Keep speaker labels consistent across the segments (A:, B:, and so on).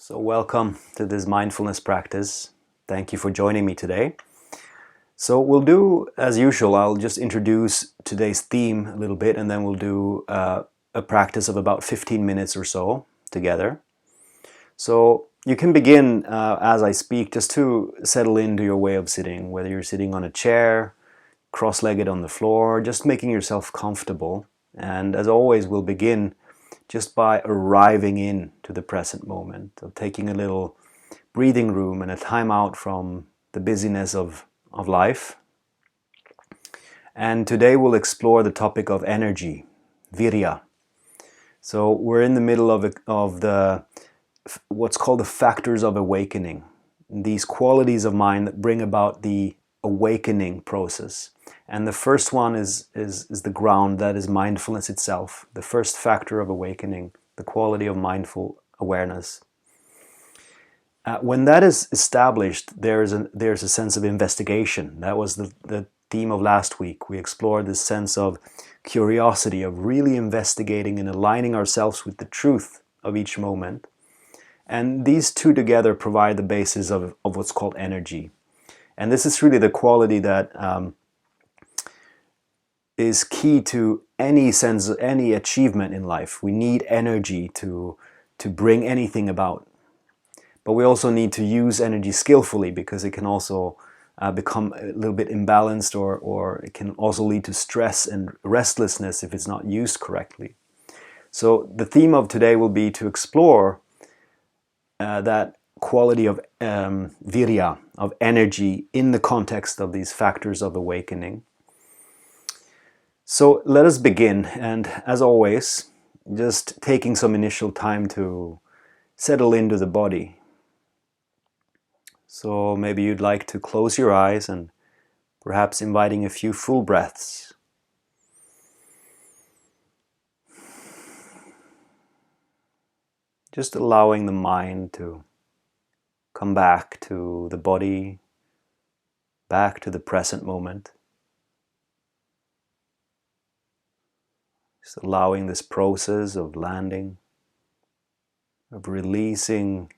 A: So welcome to this mindfulness practice. Thank you for joining me today. So we'll do, as usual, I'll just introduce today's theme a little bit, and then we'll do a practice of about 15 minutes or so together. So you can begin as I speak, just to settle into your way of sitting, whether you're sitting on a chair, cross-legged on the floor, just making yourself comfortable. And as always, we'll begin just by arriving in to the present moment, of taking a little breathing room and a time out from the busyness of life. And today we'll explore the topic of energy, Viriya. So we're in the middle of the what's called the factors of awakening, these qualities of mind that bring about the awakening process. And the first one is the ground, that is mindfulness itself, the first factor of awakening, the quality of mindful awareness. When that is established, there's a sense of investigation. That was the theme of last week. We explored this sense of curiosity, of really investigating and aligning ourselves with the truth of each moment. And these two together provide the basis of what's called energy. And this is really the quality that is key to any sense of any achievement in life. We need energy to bring anything about. But we also need to use energy skillfully, because it can also become a little bit imbalanced, or it can also lead to stress and restlessness if it's not used correctly. So the theme of today will be to explore that quality of Viriya, of energy, in the context of these factors of awakening. So let us begin, and as always, just taking some initial time to settle into the body. So maybe you'd like to close your eyes and perhaps inviting a few full breaths. Just allowing the mind to come back to the body, back to the present moment. Just allowing this process of landing, of releasing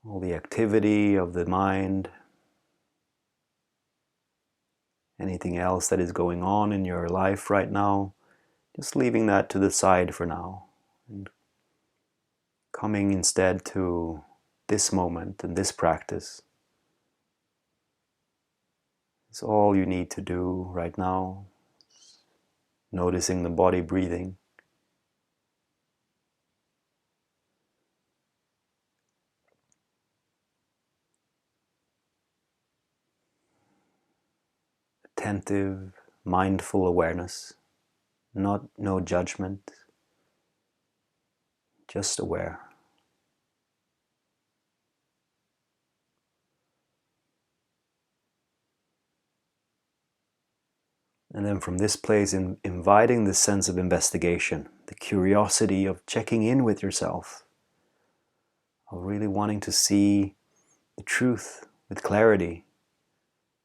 A: all the activity of the mind, anything else that is going on in your life right now, just leaving that to the side for now, and coming instead to this moment and this practice. It's all you need to do right now. Noticing the body breathing. Attentive, mindful awareness. No judgment. Just aware. And then from this place, inviting this sense of investigation, the curiosity of checking in with yourself, of really wanting to see the truth with clarity.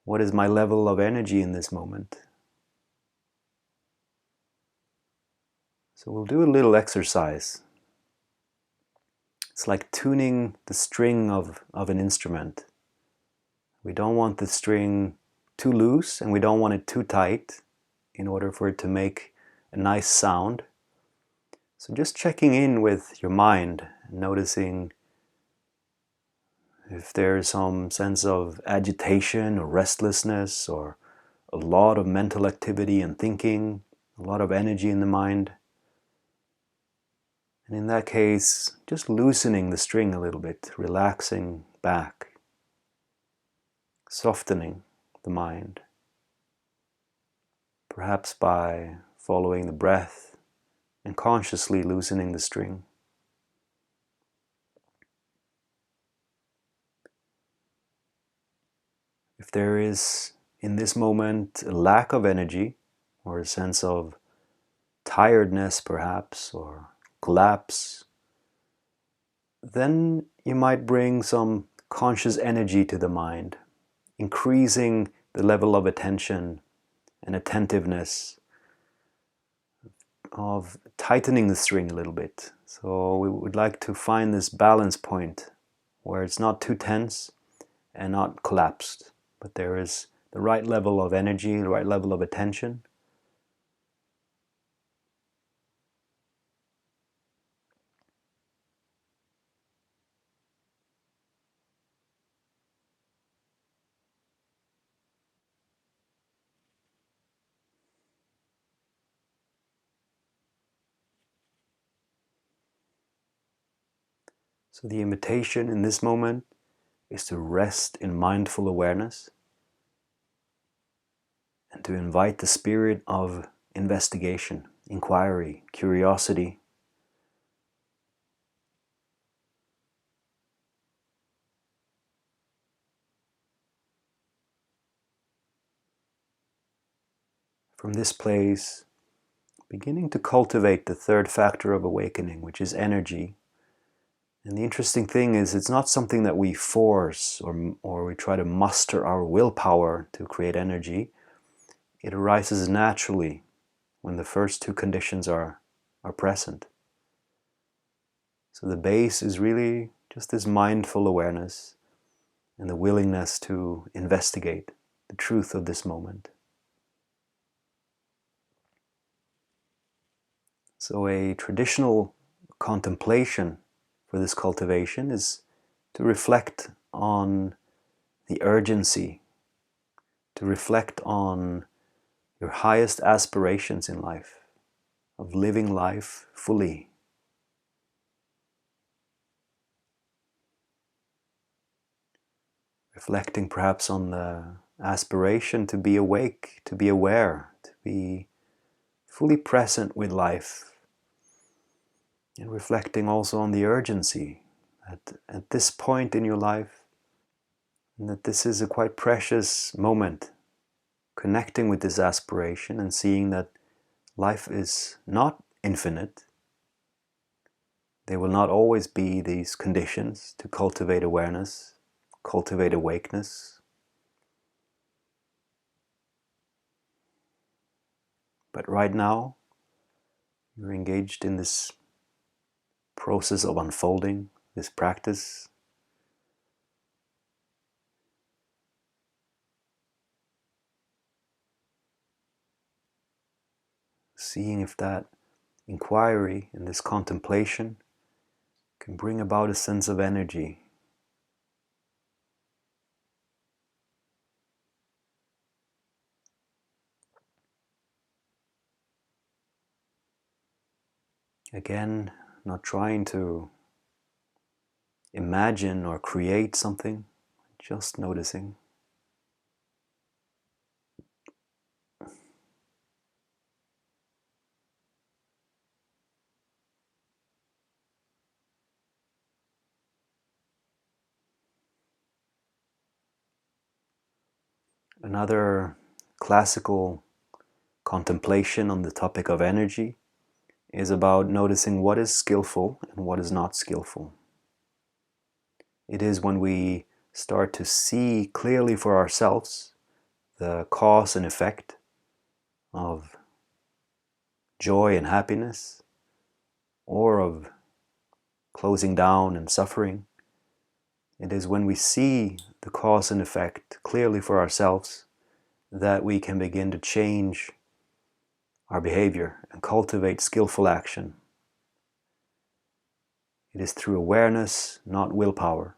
A: What is my level of energy in this moment? So we'll do a little exercise. It's like tuning the string of an instrument. We don't want the string too loose, and we don't want it too tight in order for it to make a nice sound. So just checking in with your mind, noticing if there's some sense of agitation or restlessness, or a lot of mental activity and thinking, a lot of energy in the mind. And in that case, just loosening the string a little bit, relaxing back, softening the mind. Perhaps by following the breath and consciously loosening the string. If there is, in this moment, a lack of energy, or a sense of tiredness perhaps, or collapse, then you might bring some conscious energy to the mind, increasing the level of attention and attentiveness, of tightening the string a little bit, So we would like to find this balance point where it's not too tense and not collapsed, but there is the right level of energy, the right level of attention. So the invitation in this moment is to rest in mindful awareness and to invite the spirit of investigation, inquiry, curiosity. From this place, beginning to cultivate the third factor of awakening, which is energy. And the interesting thing is, it's not something that we force or we try to muster our willpower to create energy. It arises naturally when the first two conditions are present. So the base is really just this mindful awareness and the willingness to investigate the truth of this moment. So a traditional contemplation for this cultivation is to reflect on the urgency, to reflect on your highest aspirations in life, of living life fully. Reflecting perhaps on the aspiration to be awake, to be aware, to be fully present with life. And reflecting also on the urgency at this point in your life, and that this is a quite precious moment, connecting with this aspiration and seeing that life is not infinite. There will not always be these conditions to cultivate awareness, cultivate awakeness. But right now, you're engaged in this process of unfolding, this practice. Seeing if that inquiry and this contemplation can bring about a sense of energy. Again, not trying to imagine or create something, just noticing. Another classical contemplation on the topic of energy is about noticing what is skillful and what is not skillful. It is when we start to see clearly for ourselves the cause and effect of joy and happiness, or of closing down and suffering. It is when we see the cause and effect clearly for ourselves that we can begin to change our behavior and cultivate skillful action. It is through awareness, not willpower.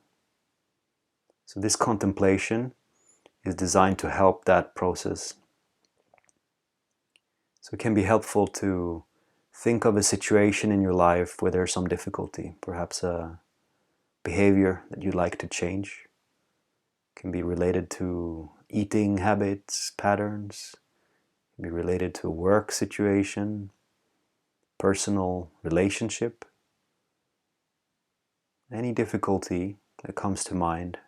A: So this contemplation is designed to help that process. So it can be helpful to think of a situation in your life where there's some difficulty, perhaps a behavior that you'd like to change. It can be related to eating habits, patterns. It can be related to a work situation, personal relationship. Any difficulty that comes to mind.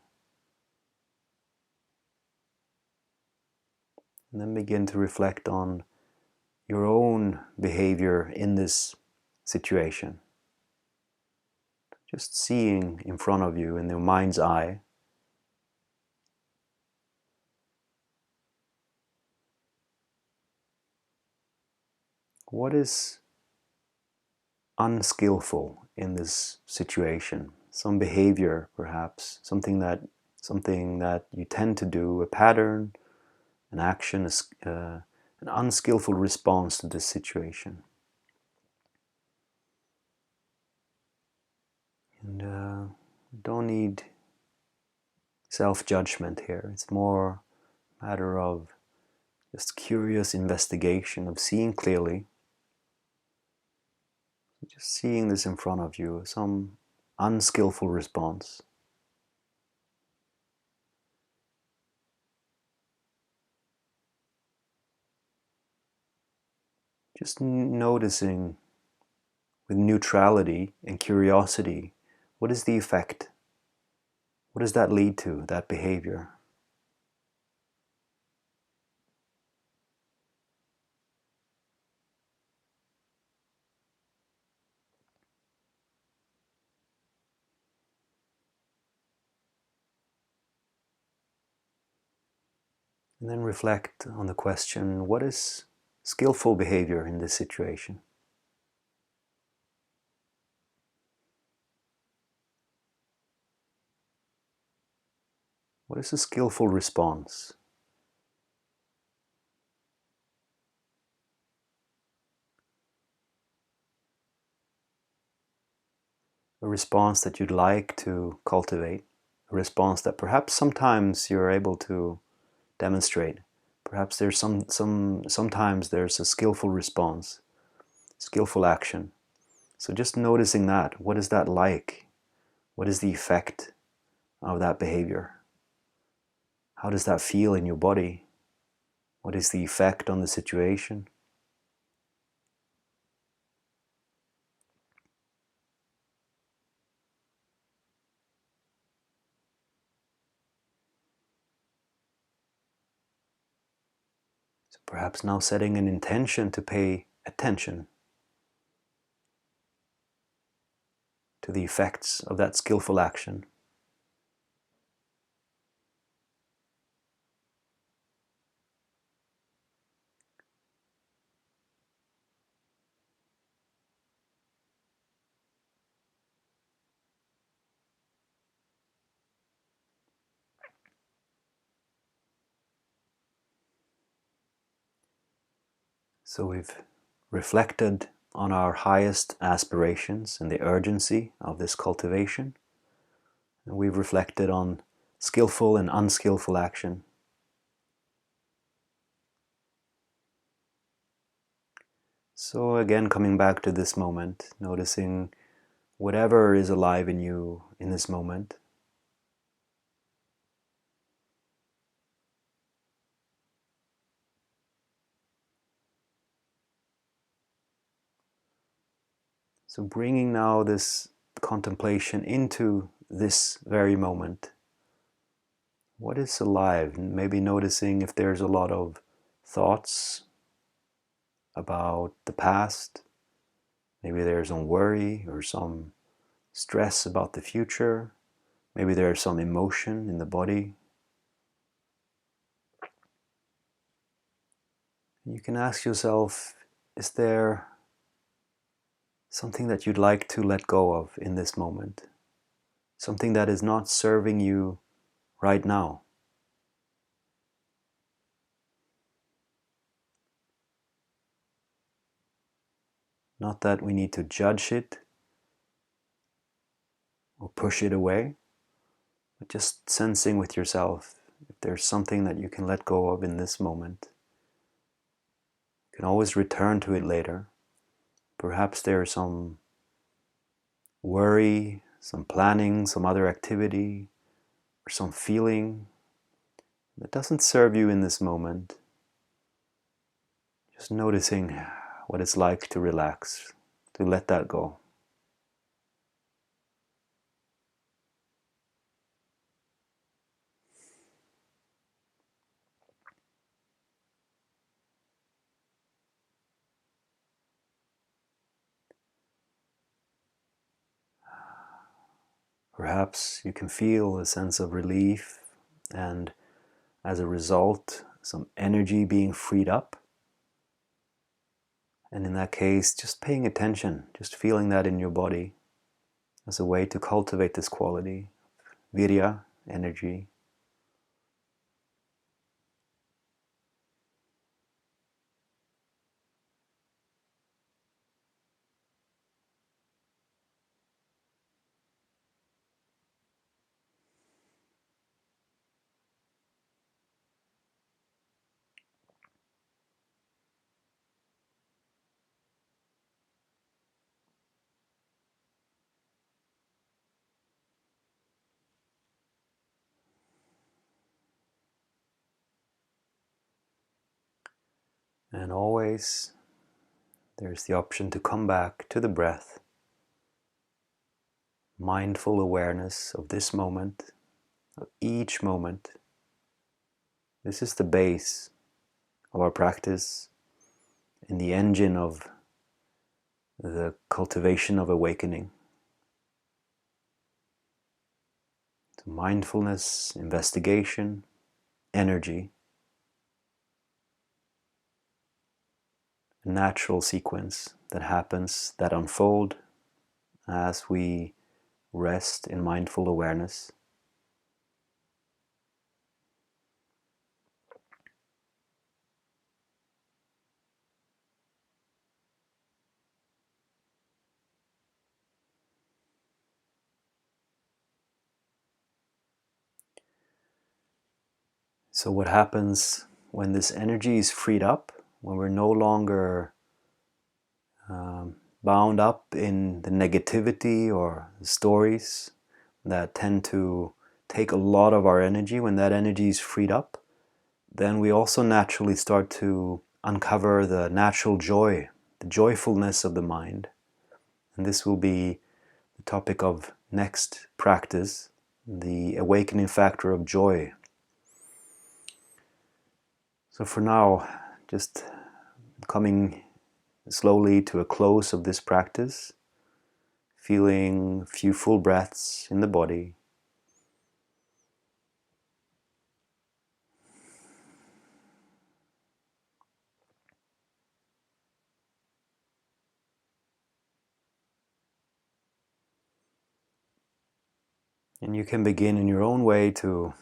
A: And then begin to reflect on your own behavior in this situation. Just seeing in front of you in your mind's eye what is unskillful in this situation, some behavior perhaps, something that you tend to do, a pattern, an action, an unskillful response to this situation. And don't need self-judgment here. It's more a matter of just curious investigation of seeing clearly, just seeing this in front of you, some unskillful response. Just noticing with neutrality and curiosity, what is the effect? What does that lead to, that behavior? And then reflect on the question, what is skillful behavior in this situation? What is a skillful response? A response that you'd like to cultivate, a response that perhaps sometimes you're able to demonstrate. Perhaps there's sometimes there's a skillful response, skillful action. So just noticing that, what is that like? What is the effect of that behavior? How does that feel in your body? What is the effect on the situation? So perhaps now setting an intention to pay attention to the effects of that skillful action. So we've reflected on our highest aspirations and the urgency of this cultivation. And we've reflected on skillful and unskillful action. So again, coming back to this moment, noticing whatever is alive in you in this moment. So bringing now this contemplation into this very moment. What is alive? Maybe noticing if there's a lot of thoughts about the past. Maybe there's some worry or some stress about the future. Maybe there's some emotion in the body. You can ask yourself, is there something that you'd like to let go of in this moment? Something that is not serving you right now? Not that we need to judge it or push it away, but just sensing with yourself if there's something that you can let go of in this moment. You can always return to it later. Perhaps there's some worry, some planning, some other activity, or some feeling that doesn't serve you in this moment. Just noticing what it's like to relax, to let that go. Perhaps you can feel a sense of relief and as a result, some energy being freed up. And in that case, just paying attention, just feeling that in your body as a way to cultivate this quality, Viriya, energy. And always there's the option to come back to the breath, mindful awareness of this moment, of each moment. This is the base of our practice and the engine of the cultivation of awakening. So mindfulness, investigation, energy, a natural sequence that happens, that unfold as we rest in mindful awareness. So what happens when this energy is freed up, when we're no longer bound up in the negativity or the stories that tend to take a lot of our energy, when that energy is freed up, then we also naturally start to uncover the natural joy, the joyfulness of the mind. And this will be the topic of next practice, the awakening factor of joy. So for now, just coming slowly to a close of this practice, feeling a few full breaths in the body. And you can begin in your own way to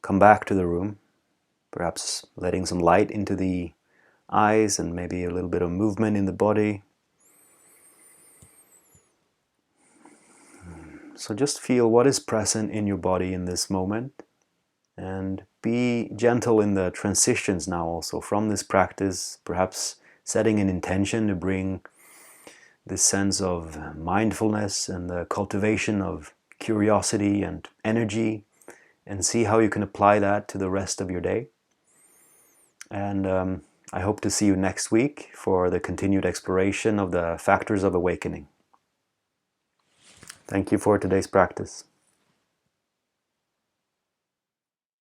A: come back to the room, perhaps letting some light into the eyes and maybe a little bit of movement in the body. So just feel what is present in your body in this moment, and be gentle in the transitions now also from this practice, perhaps setting an intention to bring this sense of mindfulness and the cultivation of curiosity and energy, and see how you can apply that to the rest of your day. And I hope to see you next week for the continued exploration of the factors of awakening. Thank you for today's practice.